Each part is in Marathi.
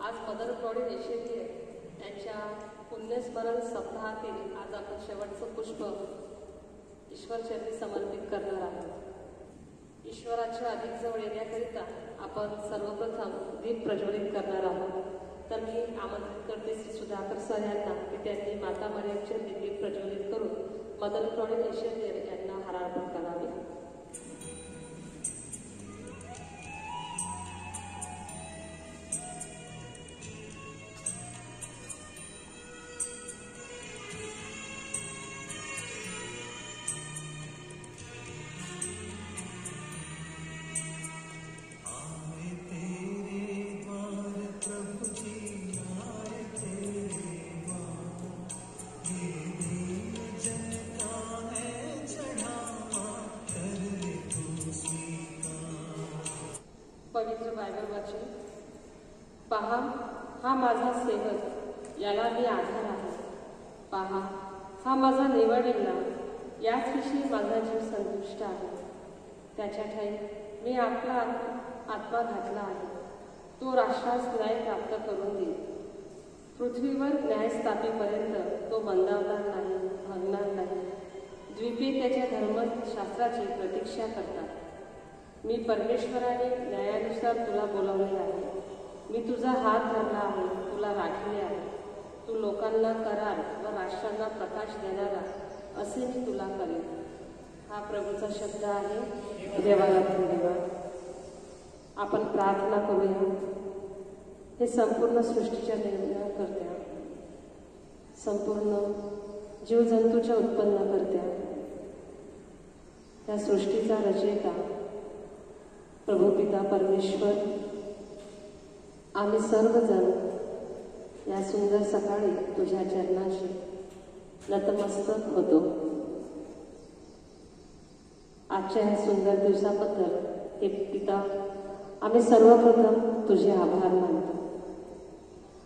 आज मदर गॉड येशेरी यांच्या पुण्यस्मरण सप्ताहातील आज आपण शेवटचं पुष्प ईश्वरचरणी समर्पित करणार आहोत। ईश्वराच्या अधिक जवळ येण्याकरिता आपण सर्वप्रथम दीप प्रज्वलित करणार आहोत। तर मी आमंत्रित करते श्री सुधाकर सर यांना की त्यांनी माता मरियमचे दीप प्रज्वलित करून मदर गॉड येशेरी यांना हारार्पण करावे। पवित्र बायबल वाचन। पहा, हा माझा सेवक, याला मी आधार आहे। पहा, हा माझा निवडलेला, याच विषयी माझा जीव संतुष्ट आहे। त्याच्या ठाई मी आपला आत्मा घातला आहे। तो राष्ट्रास न्याय प्राप्त करून देईल। पृथ्वीवर न्याय स्थापीपर्यंत तो मंदावणार नाही, भांगणार नाही। द्वीपे त्याच्या धर्मशास्त्राची प्रतीक्षा करतात। मी परमेश्वराने न्यायानुसार तुला बोलावले आहे। मी तुझा हात धरला आहे, तुला राखले आहे। तू लोकांना करार व राष्ट्रांना प्रकाश देणारा असे मी तुला करेन। हा प्रभूचा शब्द आहे। देवाला धन्यवाद। आपण प्रार्थना करूया। हे संपूर्ण सृष्टीच्या निर्माणकर्त्या, संपूर्ण जीवजंतूच्या उत्पन्न करत्या, या सृष्टीचा रचयिता प्रभू पिता परमेश्वर, आम्ही सर्वजण या सुंदर सकाळी तुझ्या चरणाशी नतमस्तक होतो। आजच्या या सुंदर दिवसाबद्दल हे पिता आम्ही सर्वप्रथम तुझे आभार मानतो।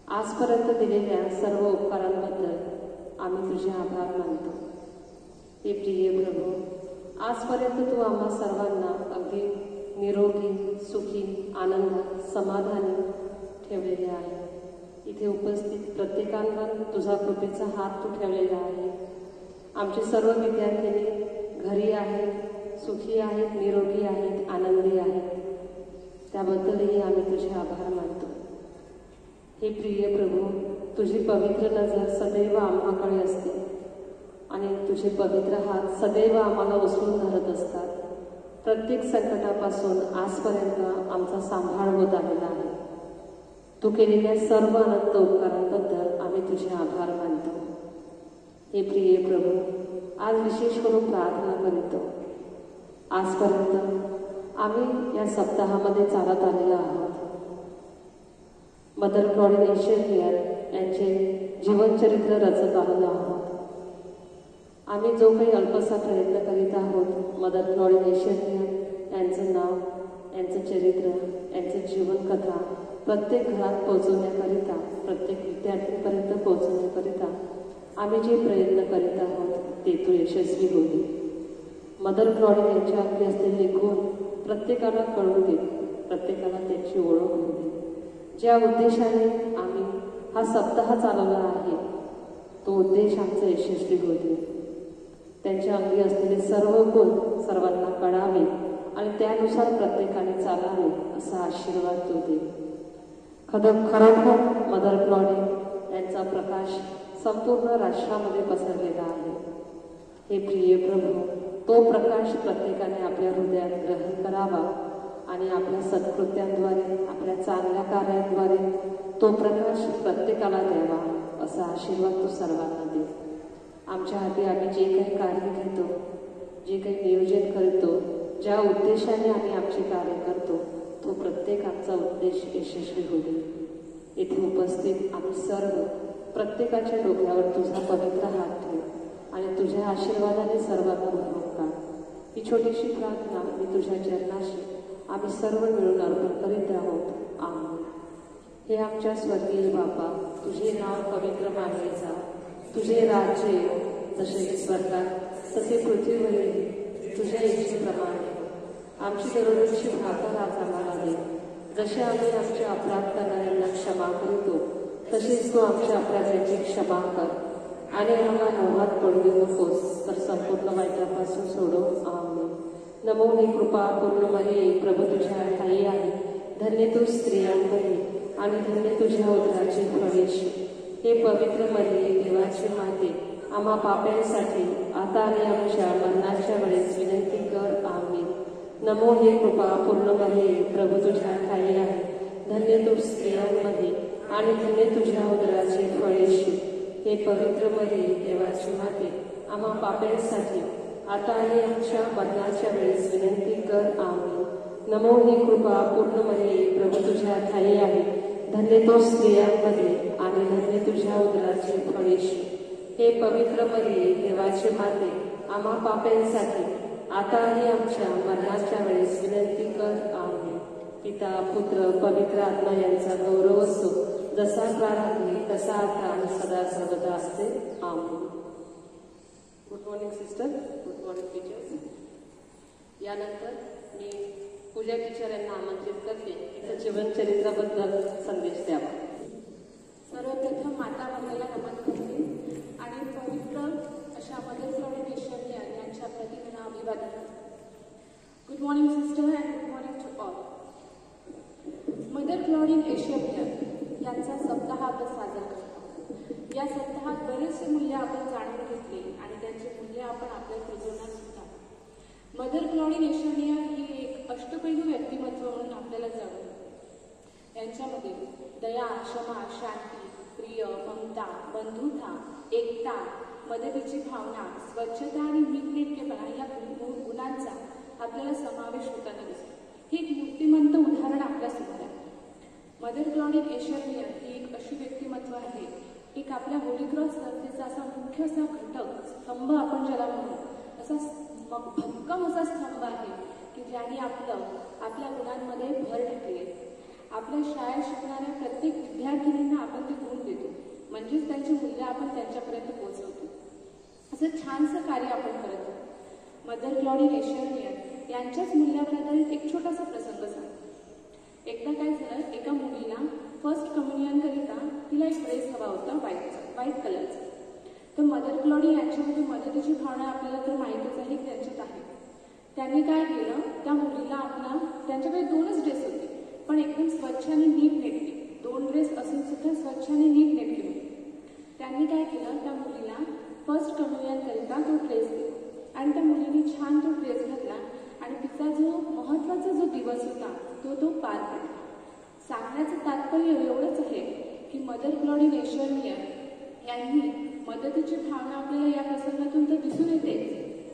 आजपर्यंत दिलेल्या सर्व उपकारांबद्दल आम्ही तुझे आभार मानतो। हे प्रिय प्रभू, आजपर्यंत तू आम्हा सर्वांना अगदी निरोगी, सुखी, आनंदात, समाधानी ठेवलेले आहे। इथे उपस्थित प्रत्येकांवर तुझा कृपेचा हात तू ठेवलेला आहे। आमचे सर्व विद्यार्थिनी घरी आहेत, सुखी आहेत, निरोगी आहेत, आनंदी आहेत। त्याबद्दलही आम्ही तुझे आभार मानतो। हे प्रिय प्रभू, तुझी पवित्र नजर सदैव आम्हाकडे असते आणि तुझे पवित्र हात सदैव आम्हाला उचलून धरत असतात। प्रत्येक संकटापासून आजपर्यंत आमचा सांभाळ होत आलेला आहे। तू केलेल्या सर्व अनंत उपकारांबद्दल आम्ही तुझे आभार मानतो। हे प्रिय प्रभू, आज विशेष करून प्रार्थना करीतो। आजपर्यंत आम्ही या सप्ताहामध्ये चालत आलेलो आहोत। मदर गॉड येशेरी यांचे जीवनचरित्र रचत आलेलो आहोत। आम्ही जो काही अल्पसा प्रयत्न करीत आहोत, मदर गॉड येशेरी यांचं नाव, यांचं चरित्र, यांचं जीवनकथा प्रत्येक घरात पोहोचवण्याकरिता, प्रत्येक विद्यार्थ्यांपर्यंत पोहोचवण्याकरिता आम्ही जे प्रयत्न करीत आहोत ते तू यशस्वी होऊ दे। मदर गॉड यांच्या अगदी असलेले गुण प्रत्येकाला कळू दे, प्रत्येकाला त्यांची ओळख होऊ दे। ज्या उद्देशाने आम्ही हा सप्ताह चालवला आहे तो उद्देश आमचा यशस्वी होऊ दे। त्यांच्या अंगी असलेले सर्व गुण सर्वांना कळावे आणि त्यानुसार प्रत्येकाने चालावे असा आशीर्वाद तू दे। खरोखर मदर गॉड यांचा प्रकाश संपूर्ण राष्ट्रामध्ये पसरलेला आहे। हे प्रिय प्रभू, तो प्रकाश प्रत्येकाने आपल्या हृदयात ग्रहण करावा आणि आपल्या सत्कृत्यांद्वारे, आपल्या चांगल्या कार्यांद्वारे तो प्रकाश प्रत्येकाला द्यावा असा आशीर्वाद तू सर्वांना दे। आमच्या हाती आम्ही जे काही कार्य घेतो, जे काही नियोजन करतो, ज्या उद्देशाने आम्ही आमचे कार्य करतो तो प्रत्येक आमचा उद्देश यशस्वी होऊ दे। येथे उपस्थित आम्ही सर्व प्रत्येकाच्या डोक्यावर तुझा पवित्र हात ठेव आणि तुझ्या आशीर्वादाने सर्वांना भरून काढ। ही छोटीशी प्रार्थना मी तुझ्या चरणाशी आम्ही सर्व मिळून अर्पण करीत आहोत। आमेन। हे आमच्या स्वर्गीय बापा, तुझे नाव पवित्र मानले जा। तुझे राज्य येवो, जसे स्वर्गात तसे पृथ्वीवरही तुझ्या इच्छेप्रमाणे। आमची दररोजची भाकर आज आम्हाला दे, जसे आम्ही आमचे अपराध करणाऱ्यांना क्षमा करू तशीच तू आमच्या अपराधाची क्षमा कर आणि आम्हाला नवहात पडू देऊ नकोस, तर संपूर्ण वाईटापासून सोडव. आमेन. नमो हे कृपा पूर्ण मरिये, प्रभू तुझ्या ठाई आहे. धन्य तू स्त्रियांमध्ये आणि धन्य तुझ्या उदराचे फळ येशू. हे पवित्र मरिये, देवाची माते, आम्हा पाप्यांसाठी आता आणि आमच्या मरणाच्या वेळेस विनंती कर. आमेन. नमो हे कृपा पूर्ण मरिये, प्रभू तुझ्या ठाई आहे. धन्य तू स्त्रियांमध्ये आणि धन्य तुझ्या उदराचे फळ येशू. हे पवित्र मरिये, देवाची माते, आम्हा पाप्यांसाठी आता आणि आमच्या मरणाच्या वेळेस विनंती कर. आमेन. नमो हे कृपा पूर्ण मरिये, प्रभू तुझ्या ठाई आहे. धन्य तो स्त्रियांमध्ये आणि धन्य तुझ्या उदराचे फळ येशू. हे पवित्र मरिये, देवाची माते, आम्हा पाप्यांसाठी आता आणि आमच्या मरणाच्या वेळेस विनंती कर. आमेन. पिता, पुत्र, पवित्र आत्मा यांचा गौरव असो, जसा प्रारंभी तसा आता आणि सदा सर्वदा असते. Amen. Good morning sister, good morning teachers. यानंतर मी पूजा टीचर यांना आमंत्रित करते तिचं जीवनचरित्राबद्दल संदेश द्यावा. सर्वप्रथम माता मंगला नमन करते आणि पवित्र अशा मदर क्लॉडिन एशिया यांच्या प्रतिमेला अभिवादन करते. Good morning sister and good morning to all. Mother Claudine एशिया यांचा सप्ताह आपण साजरा करतो. या सप्ताहात बरेचसे मूल्य आपण जाणून घेतले आणि त्यांचे मूल्य आपण आपल्यात रुजवणार सुद्धा. मदर क्लॉडिन एशिया ही एक अष्टपैलू व्यक्तिमत्व म्हणून आपल्याला जाणून. यांच्यामध्ये दया, क्षमा, शांती, प्रिय, ममता, बंधुता, एकता, मदतीची भावना, स्वच्छता आणि नीटनेटकेपणा या गुणांचा आपल्याला समावेश होताना दिसतो. हे एक मूर्तिमंत उदाहरण आपल्यासमोर आहे. मदर क्लॉडिन एशिया ही एक अशी व्यक्तिमत्व आहे, एक आपल्या होली क्रॉस संस्थेचा असा मुख्य असा घटक, स्तंभ आपण ज्याला म्हणू, असा भक्कम असा स्तंभ आहे की ज्याने आपल्या गुणांमध्ये भर टाकली. आपल्या शाळेत शिकणाऱ्या प्रत्येक विद्यार्थिनींना आपण ते गुण देतो, म्हणजेच त्यांची मूल्य आपण त्यांच्यापर्यंत पोहोचवतो. असं छानसं कार्य आपण करतो. मदर क्लॉडिन एशिया यांच्याच मूल्यावर आधारित एक छोटासा प्रसंग सांगतो. एकदा काय झालं, एका मुलीला फर्स्ट कम्युनियन करिता तिला एक ड्रेस हवा होता, व्हाईट कलरचा. तर मदर क्लॉडिन यांच्यामध्ये मदतीची भावना आपल्याला तर माहितीच आहे, त्यांच्यात आहे. त्यांनी काय केलं, त्या मुलीला त्यांच्याकडे 2च ड्रेस होते, पण एकदम स्वच्छ आणि नीट नेटके. 2 ड्रेस असून सुद्धा स्वच्छ आणि नीट नेटके होते. त्यांनी काय केलं, त्या मुलीला फर्स्ट कम्युनियन करिता तो ड्रेस दिला आणि त्या मुलीने छान तो ड्रेस घातला आणि तिचा जो महत्वाचा जो दिवस होता तो पार पडला. सांगण्याचं तात्पर्य एवढंच आहे की मदर क्लॉडिन एशिया यांनी मदतीची भावना आपल्याला या प्रसंगातून तर दिसून येते,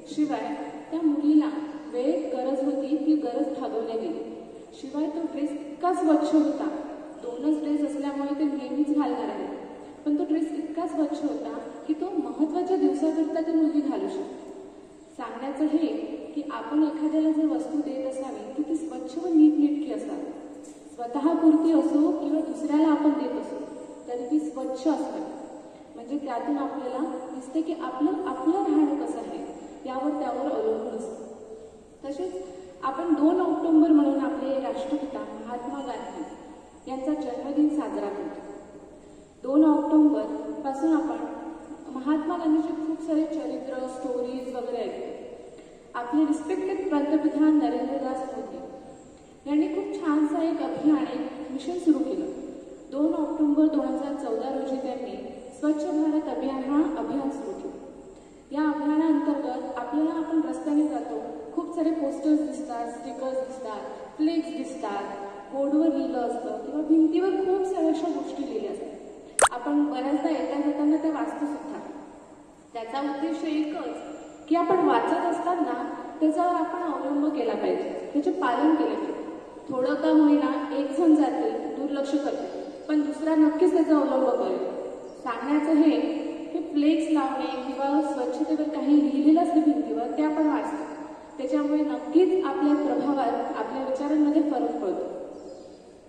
शिवाय त्या मुलीला वेळेत गरज होती ती गरज भागवल्या गेली. शिवाय तो ड्रेस इतका स्वच्छ होता, 2च ड्रेस असल्यामुळे ते नेहमीच घालणार आहे, पण तो ड्रेस इतका स्वच्छ होता की तो महत्वाच्या दिवसाकरिता ती मुलगी घालू शकते. सांगण्याचं हे की आपण एखाद्याला जर वस्तू देत असावी की ती स्वच्छ व नीटनेटकी असावी. स्वतःपुरती असो किंवा दुसऱ्याला आपण देत असो तरी ती स्वच्छ असावी. म्हणजे त्यातून आपल्याला दिसते की आपलं राहणं कसं आहे त्यावर अवलंबून असतं. तसेच आपण 2 ऑक्टोबर म्हणून आपले राष्ट्रपिता महात्मा गांधी यांचा जन्मदिन साजरा करतो. 2 ऑक्टोबर पासून आपण महात्मा गांधीचे खूप सारे चरित्र, स्टोरीज वगैरे ऐकतो. आपले रिस्पेक्टेड पंतप्रधान नरेंद्रदास मोदी यांनी खूप छानसा एक अभियान, एक मिशन सुरू केलं. 2 ऑक्टोबर 2014 रोजी त्यांनी स्वच्छ भारत अभियान सुरू केलं. या अभियानाअंतर्गत आपण रस्त्याने जातो, खूप सारे पोस्टर्स दिसतात, स्टिकर्स दिसतात, फ्लेक्स दिसतात, बोर्डवर लिहिलं असतं किंवा भिंतीवर खूप साऱ्या अशा गोष्टी लिहिल्या असतात. आपण बऱ्याचदा येता जाताना त्या वाचतो सुद्धा. त्याचा उद्देश एकच की आपण वाचत असताना त्याच्यावर आपण अवलंब केला पाहिजे, त्याचे पालन केले पाहिजे. थोडं काम होईना, एक जण जाते, दुर्लक्ष करते, पण दुसरा नक्कीच त्याचा अवलंब करेल. सांगण्याचं हे की फ्लेक्स लावणे किंवा स्वच्छतेवर काही लिहिलेलं असतं भिंतीवर ते आपण वाचतो, त्याच्यामुळे नक्कीच आपल्या प्रभावात, आपल्या विचारांमध्ये फरक पडतो.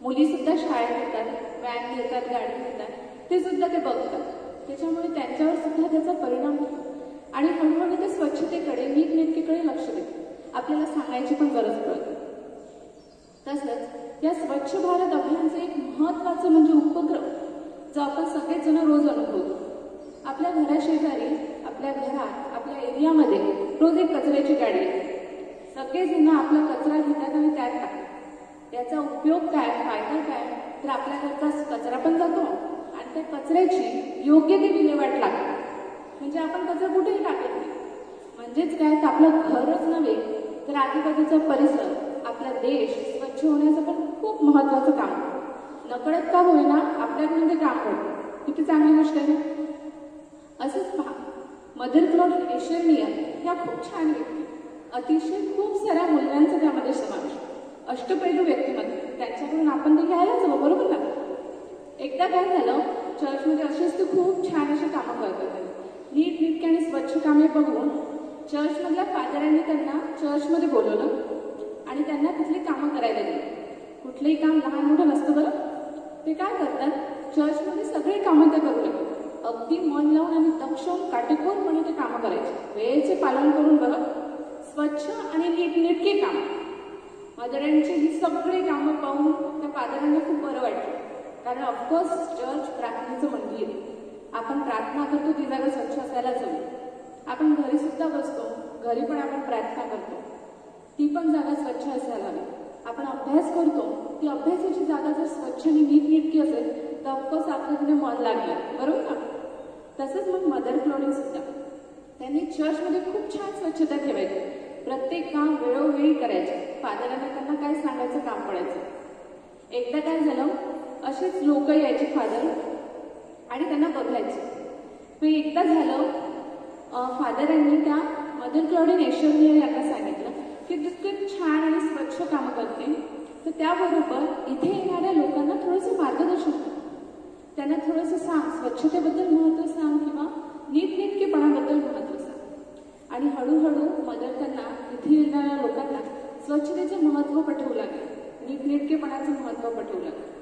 मुलीसुद्धा शाळेत येतात, व्हॅन येतात, गाडी येतात, ते सुद्धा ते बघतात, त्याच्यामुळे त्यांच्यावर सुद्धा त्याचा परिणाम होतो आणि हळूहळू ते स्वच्छतेकडे, नीटनेटकेकडे लक्ष देतात. आपल्याला सांगायची पण गरज पडते. तसंच या स्वच्छ भारत अभियानचं एक महत्त्वाचं म्हणजे उपक्रम जो आपण सगळेच जण रोज अनुभवतो. आपल्या घराशेजारी, आपल्या घरात, आपल्या एरियामध्ये रोज एक कचऱ्याची गाडी येते. सगळेजण आपला कचरा घेतात आणि त्यात टाकतात. त्याचा उपयोग काय, फायदा काय, तर आपल्या घरचा कचरा पण जातो आणि त्या कचऱ्याची योग्य ती विल्हेवाट लागते. म्हणजे आपण कचरा कुठेही टाकत नाही. म्हणजेच काय, तर आपलं घरच नव्हे तर आजूबाजूचा परिसर, आपला देश स्वच्छ होण्याचं पण खूप महत्त्वाचं काम आहे. नकळत का होईना आपल्याकडून ते काम करतो. किती चांगली गोष्ट आहे. असंच पहा, मदर क्लॉडिन एशेरनियर ह्या खूप छान व्यक्ती, अतिशय खूप साऱ्या मूल्यांचा त्यामध्ये समावेश, अष्टपैलू व्यक्तिमत्व. त्यांच्याकडून आपण ते घ्यायलाच हवं, बरोबर ना. एकदा काय झालं, चर्चमध्ये असेच ते खूप छान अशी कामं करत होते. नीटनेटकी आणि स्वच्छ कामे बघून चर्चमधल्या फादरांनी त्यांना चर्चमध्ये बोलवलं आणि त्यांना तिथली कामं करायला दिली. कुठलंही काम लहान मोठं नसतं बरं. ते काय करतात, चर्चमध्ये सगळे कामं ते करू लागले. अगदी मन लावून आणि दक्ष होऊन काटेकोरपणे ते कामं करायचे. वेळेचे पालन करून बघा, स्वच्छ आणि नीटनेटके काम. मदरांची ही सगळी कामं पाहून त्या फादरांना खूप बरं वाटलं. कारण ऑफकोर्स चर्च प्रार्थनेचं मंदिर, आपण प्रार्थना करतो ती जागा स्वच्छ असायलाच हवी. आपण घरी सुद्धा बसतो, घरी पण आपण प्रार्थना करतो, ती पण जागा स्वच्छ असायला हवी. आपण अभ्यास करतो, ती अभ्यासाची जागा जर स्वच्छ आणि नीटनेटकी असेल तर ऑफकोर्स आपलं तिथे मन लागलं, बरोबर ना. तसंच मग मदर क्लॉडिन सुद्धा त्यांनी चर्चमध्ये खूप छान स्वच्छता ठेवायची. प्रत्येक काम वेळोवेळी करायचे. फादरांना त्यांना काय सांगायचं काम पडायचं. एकदा काय झालं, असेच लोक यायचे फादर आणि त्यांना बघायचे. मग एकदा झालं, फादरांनी त्या मदर क्लॉडिन एशेरनियर यांना सांगितलं की तितकं छान आणि स्वच्छ कामं करते, तर त्याबरोबर इथे येणाऱ्या लोकांना थोडंसं मार्गदर्शन कर. त्यांना थोडंसं सांग, स्वच्छतेबद्दल महत्त्व सांग किंवा नीटनेटकेपणाबद्दल महत्त्व सांग. आणि हळूहळू मदर त्यांना इथे येणाऱ्या लोकांना स्वच्छतेचं महत्त्व पटवू लागले, नीटनेटकेपणाचं महत्त्व पटवू लागले.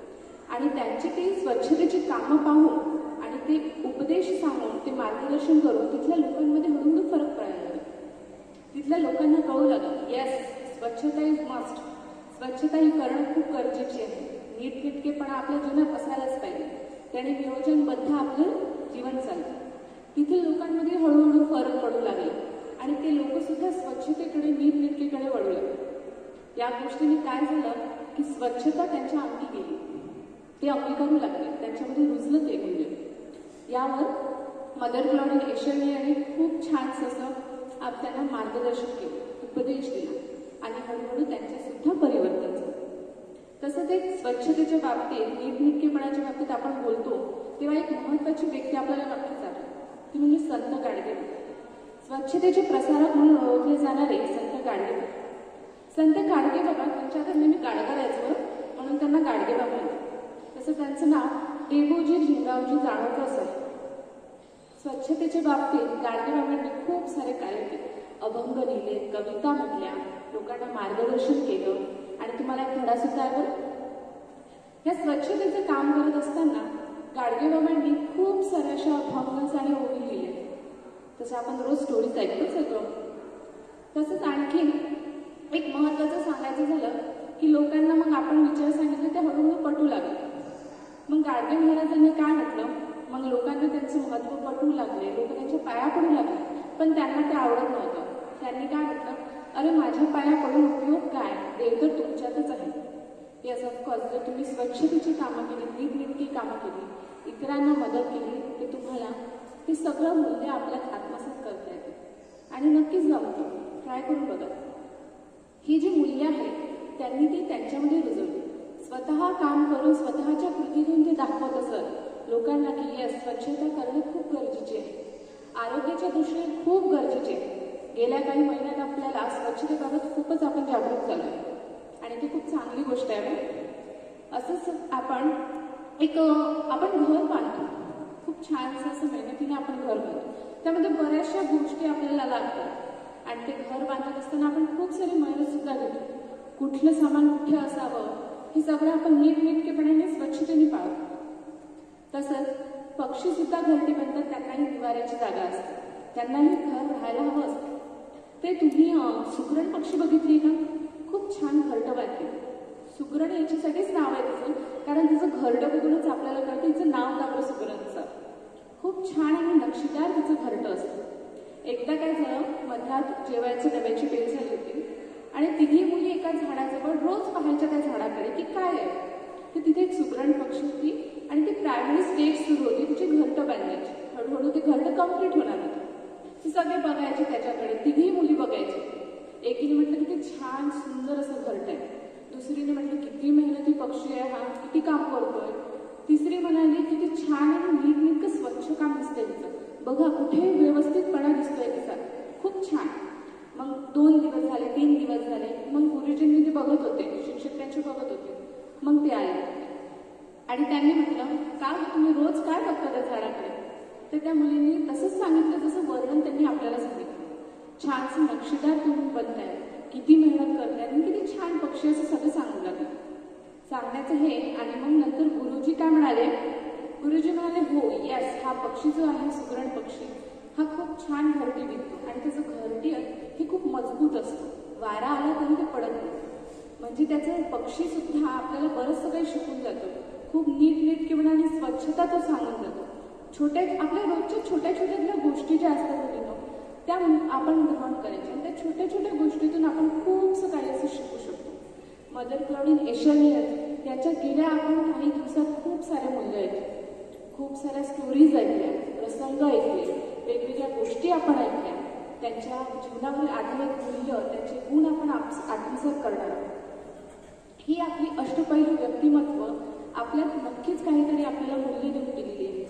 आणि त्यांची ती स्वच्छतेची कामं पाहून आणि ते उपदेश सांगून, ते मार्गदर्शन करून तिथल्या लोकांमध्ये हळूहळू फरक पडायला लागला. तिथल्या लोकांना कळू लागलं, येस, स्वच्छता इज मस्ट. स्वच्छता ही करणं खूप गरजेची आहे. नीटनेटकेपणा आपल्या जीवनात असायलाच पाहिजे. त्याने नियोजनबद्ध आपलं जीवन चालतं. तिथे लोकांमध्ये हळूहळू फरक पडू लागले आणि ते लोक सुद्धा स्वच्छतेकडे, नीटनेटकेकडे वळू लागले. या गोष्टीने काय झालं की स्वच्छता त्यांच्या अंगी गेली. ते अंगीकारू लागले, त्यांच्यामध्ये रुजलं ते मूल्य. यावर मदर क्लॉडिन एशेरनियर यांनी खूप छानसं असं त्यांना मार्गदर्शन केलं, उपदेश दिला आणि हळूहळू त्यांचे सुद्धा परिवर्तन झालं. तसंच एक स्वच्छतेच्या बाबतीत, नीटनेटकेपणाच्या बाबतीत आपण बोलतो तेव्हा एक महत्त्वाची व्यक्ती आपल्याला नक्कीच आठवते, ती म्हणजे संत गाडगे. स्वच्छतेचे प्रसारक म्हणून ओळखले जाणारे संत गाडगे. संत गाडगे बाबा त्यांच्या आता नेहमी गाडगा द्यायचं म्हणून त्यांना गाडगे बाबा म्हणतात. तसं त्यांचं नाव डेबोजी झिंगावजी जाणवतच आहे. स्वच्छतेच्या बाबतीत गाडगे बाबांनी खूप सारे कार्य केले. अभंग लिहिले, कविता म्हटल्या, लोकांना मार्गदर्शन केलं आणि तुम्हाला एक धडा सुद्धा आहे. या स्वच्छतेचं काम करत असताना गाडगे बाबांनी खूप साऱ्या अशा अभंग आणि ओवी लिहिले. तसं आपण रोज स्टोरीज ऐकतोच होतो. तसंच आणखी एक महत्त्वाचं सांगायचं झालं की लोकांना मग आपण विचार सांगितले ते हळूहळू पटू लागले. मग गाडगे महाराजांनी काय म्हटलं, मग लोकांना त्यांचं महत्त्व पटवू लागले, लोक त्यांच्या पाया पडू लागले, पण त्यांना ते आवडत नव्हतं. त्यांनी काय म्हटलं, अरे माझ्या पाया पडून उपयोग काय, देव तर तुमच्यातच आहे. येस ऑफकोर्स, जर तुम्ही स्वच्छतेची कामं केली, नीटनेटकी कामं केली, इतरांना मदत केली, ते तुम्हाला ते सगळं मूल्य आपल्यात आत्मसात करता येते आणि नक्कीच जमतं. ट्राय करून बघा. ही जी मूल्य आहे त्यांनी ती त्यांच्यामध्ये रुजवली. स्वतः काम करून, स्वतःच्या कृतीतून ते दाखवत असत लोकांना की येस, स्वच्छता करणं खूप गरजेचे आहे, आरोग्याच्या दृष्टीने खूप गरजेचे आहे. गेल्या काही महिन्यात आपल्याला स्वच्छतेबाबत खूपच आपण जागरूक झालो आहे आणि ती खूप चांगली गोष्ट आहे. असंच आपण घर बांधतो, खूप छानसं असं मेहनतीने आपण घर बांधतो. त्यामध्ये बऱ्याचशा गोष्टी आपल्याला लागतात आणि ते घर बांधत असताना आपण खूप सारी मेहनत सुद्धा घेतो. कुठलं सामान कुठे असावं हे सगळं आपण नीटनेटकेपणाने, स्वच्छतेने पाळतो. तसंच पक्षी सुद्धा घरटी बांधतात, त्यांनाही निवाऱ्याची जागा असते, त्यांनाही घर राहायला हवं असतं. ते तुम्ही सुगरण पक्षी बघितली का, खूप छान घरटं बांधते. सुगरण याच्यासाठीच नाव आहे तिचं, कारण तिचं घरटं बघूनच आपल्याला कळतं तिचं नाव का बरं खूप छान आणि नक्षीदार तिचं घरटं असतं. एकदा काय झालं, मधात जेवायच्या डब्याची वेळ झाली होती आणि तिघी मुली एका झाडाजवळ रोज पाहायच्या त्या झाडाकडे की काय आहे. तर तिथे एक सुगरण पक्षी होती आणि ती प्रायमरी स्टेज सुरू होती तिची घरटं बांधायची. हळूहळू ते घरटं कम्प्लीट होणार होतं. ते सगळे बघायचे त्याच्याकडे, तिघी मुली बघायचे. एकीने म्हटलं किती छान सुंदर असं घरटं आहे. दुसरीने म्हटलं किती मेहनती पक्षी आहे हा, किती काम करतोय. तिसरी म्हणाली किती छान आणि नीटनेटकं स्वच्छ काम दिसतंय तिचं, बघा कुठे व्यवस्थितपणा दिसतोय तिचा, खूप छान. मग 2 दिवस झाले, 3 दिवस झाले. मग गुरुजींनी ते बघत होते, शिक्षक त्यांचे बघत होते. मग ते आले आणि त्यांनी म्हटलं का तुम्ही रोज काय बघता त्या झाडाकडे. तर त्या मुलींनी तसंच सांगितलं जसं वर्णन त्यांनी आपल्याला सांगितलं. छानसं नक्षीदार तुम्ही बनताय, किती मेहनत करताय आणि किती छान पक्षी असं सगळं सांगू लागलं. सांगण्याचं हे आणि मग नंतर गुरुजी काय म्हणाले, गुरुजी म्हणाले हो यस, हा पक्षी जो आहे सुगरण पक्षी हा खूप छान घरटी विकतो आणि त्याचं घरटी हे खूप मजबूत असतं, वारा आला तरी ते पडत नाही. म्हणजे त्याचं पक्षी सुद्धा आपल्याला बरंचसं काही शिकून जातो. खूप नीटनेटकेपणा आणि स्वच्छता तो सांगून जातो. आपल्या रोजच्या छोट्या छोट्यातल्या गोष्टी ज्या असतात मुलींनो त्या आपण ग्रहण करायच्या आणि त्या छोट्या छोट्या गोष्टीतून आपण खूपसं काही असं शिकू शकतो. मदर क्लॉडीन एशर्नियर याच्या गेल्या आपण काही दिवसात खूप सारे मूल्य ऐकले, खूप साऱ्या स्टोरीज ऐकल्या, प्रसंग ऐकले, वेगवेगळ्या गोष्टी आपण ऐकल्या. त्यांच्या जीवनावर आधारित मूल्य, त्यांचे गुण आपण आत्मसात करणार आहोत. ही आपली अष्टपैलू व्यक्तिमत्व आपल्यात नक्कीच काहीतरी आपल्याला मूल्य देऊन गेलेली आहे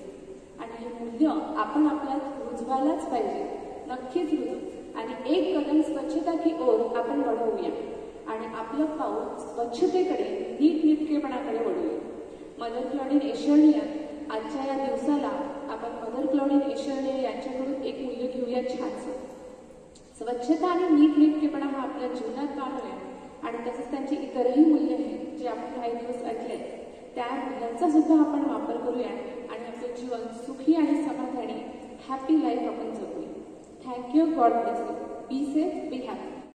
आणि हे मूल्य आपण आपल्यात रुजवायलाच पाहिजे, नक्कीच रुजू. आणि एक कदम स्वच्छता की ओर आपण वाढवूया आणि आपलं पाऊल स्वच्छतेकडे, नीटनेटकेपणाकडे वळूया. मदर क्लॉडीन एशर्नियर आजच्या या दिवसाला आपण मदर क्लॉडीन एशर्नियर यांच्याकडून एक मूल्य घेऊया छानसं. स्वच्छता आणि नीटनेटकेपणा हा आपल्या जीवनात आणूया आणि तसंच त्यांची इतरही मूल्य आहेत जे आपण काही दिवस ऐकले, त्या मूल्यांचा सुद्धा आपण वापर करूया आणि आपलं जीवन सुखी आणि समाधानी हॅपी लाईफ आपण जगूया. Thank you. God bless you. Be safe, be happy.